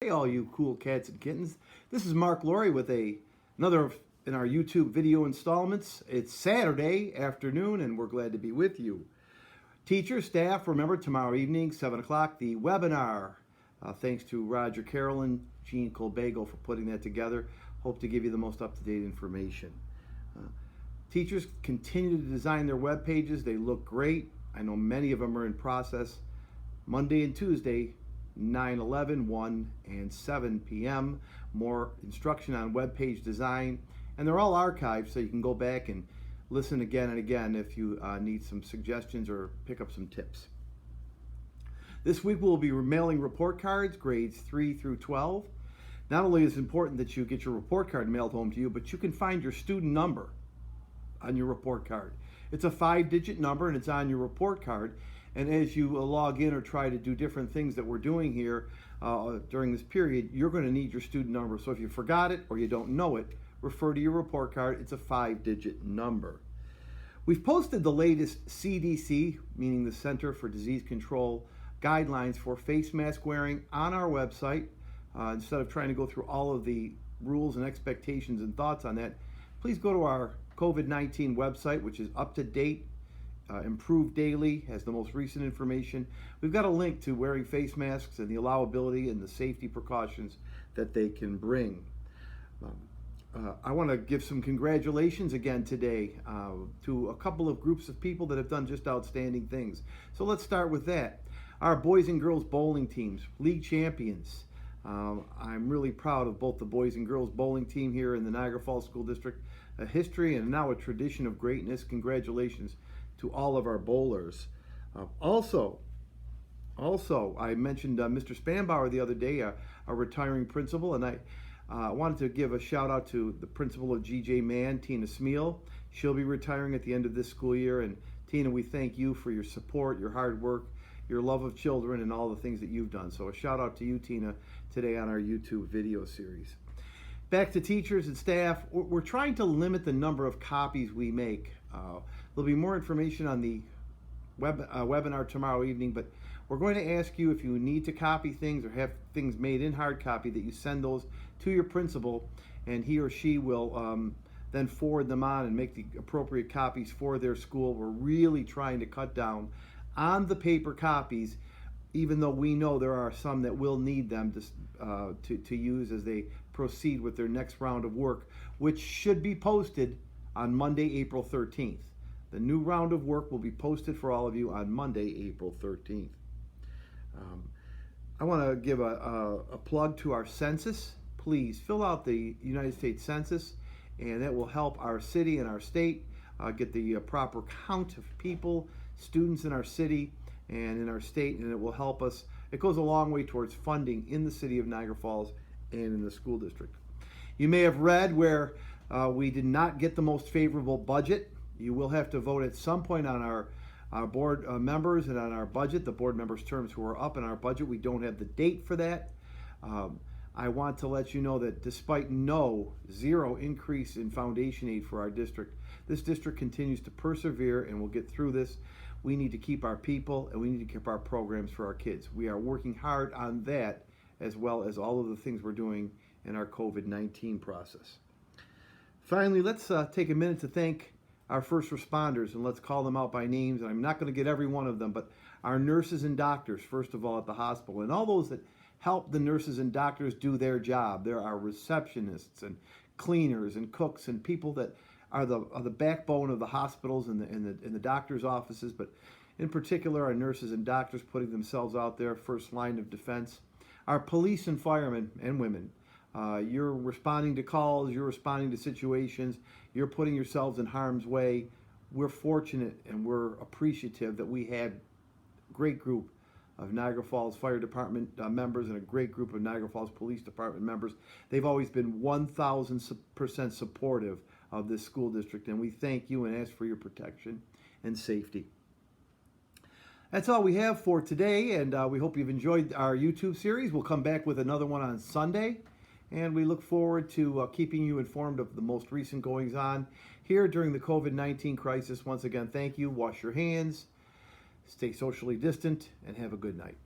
Hey, all you cool cats and kittens. This is Mark Laurrie with another in our YouTube video installments. It's Saturday afternoon, and we're glad to be with you. Teachers, staff, remember tomorrow evening, 7 o'clock, the webinar. Thanks to Roger Carroll and Jean Colbago for putting that together. Hope to give you the most up-to-date information. Teachers continue to design their web pages. They look great. I know many of them are in process. Monday and Tuesday, 9, 11, 1, and 7 p.m. More instruction on web page design. And they're all archived, so you can go back and listen again and again if you need some suggestions or pick up some tips. This week we'll be mailing report cards, grades 3 through 12. Not only is it important that you get your report card mailed home to you, but you can find your student number on your report card. It's a 5-digit number and it's on your report card. And as you log in or try to do different things that we're doing here during this period, you're going to need your student number. So if you forgot it or you don't know it, refer to your report card. It's a 5-digit number. We've posted the latest CDC, meaning the Center for Disease Control, guidelines for face mask wearing on our website. Instead of trying to go through all of the rules and expectations and thoughts on that, please go to our COVID-19 website, which is up to date, improved daily, has the most recent information. We've got a link to wearing face masks and the allowability and the safety precautions that they can bring. I want to give some congratulations again today to a couple of groups of people that have done just outstanding things. So let's start with that. Our boys and girls bowling teams, league champions. I'm really proud of both the boys and girls bowling team here in the Niagara Falls School District. A history and now a tradition of greatness. Congratulations to all of our bowlers. Also, I mentioned Mr. Spanbauer the other day, a retiring principal, and I wanted to give a shout out to the principal of GJ Mann, Tina Smeal. She'll be retiring at the end of this school year, and Tina, we thank you for your support, your hard work, your love of children, and all the things that you've done. So a shout out to you, Tina, today on our YouTube video series. Back to teachers and staff, we're trying to limit the number of copies we make. There'll be more information on the webinar tomorrow evening, but we're going to ask you if you need to copy things or have things made in hard copy that you send those to your principal, and he or she will then forward them on and make the appropriate copies for their school. We're really trying to cut down on the paper copies, even though we know there are some that will need them to use as they proceed with their next round of work, which should be posted on Monday, April 13th. The new round of work will be posted for all of you on Monday, April 13th. I want to give a plug to our census. Please fill out the United States Census, and that will help our city and our state get the proper count of people, students in our city and in our state, and it will help us. It goes a long way towards funding in the city of Niagara Falls and in the school district. You may have read where we did not get the most favorable budget. You will have to vote at some point on our board members and on our budget, the board members' terms who are up in our budget. We don't have the date for that. I want to let you know that despite zero increase in foundation aid for our district, this district continues to persevere and will get through this. We need to keep our people and we need to keep our programs for our kids. We are working hard on that, as well as all of the things we're doing in our COVID-19 process. Finally, let's take a minute to thank our first responders, and let's call them out by names. And I'm not going to get every one of them, but our nurses and doctors, first of all, at the hospital, and all those that help the nurses and doctors do their job. There are receptionists and cleaners and cooks and people that are the backbone of the hospitals and the doctors' offices, but in particular our nurses and doctors putting themselves out there, first line of defense. Our police and firemen and women, you're responding to calls, you're responding to situations, you're putting yourselves in harm's way. We're fortunate and we're appreciative that we had a great group of Niagara Falls Fire Department members and a great group of Niagara Falls Police Department members. They've always been 1,000% supportive of this school district, and we thank you and ask for your protection and safety. That's all we have for today, and we hope you've enjoyed our YouTube series. We'll come back with another one on Sunday, and we look forward to keeping you informed of the most recent goings-on here during the COVID-19 crisis. Once again, thank you. Wash your hands, stay socially distant, and have a good night.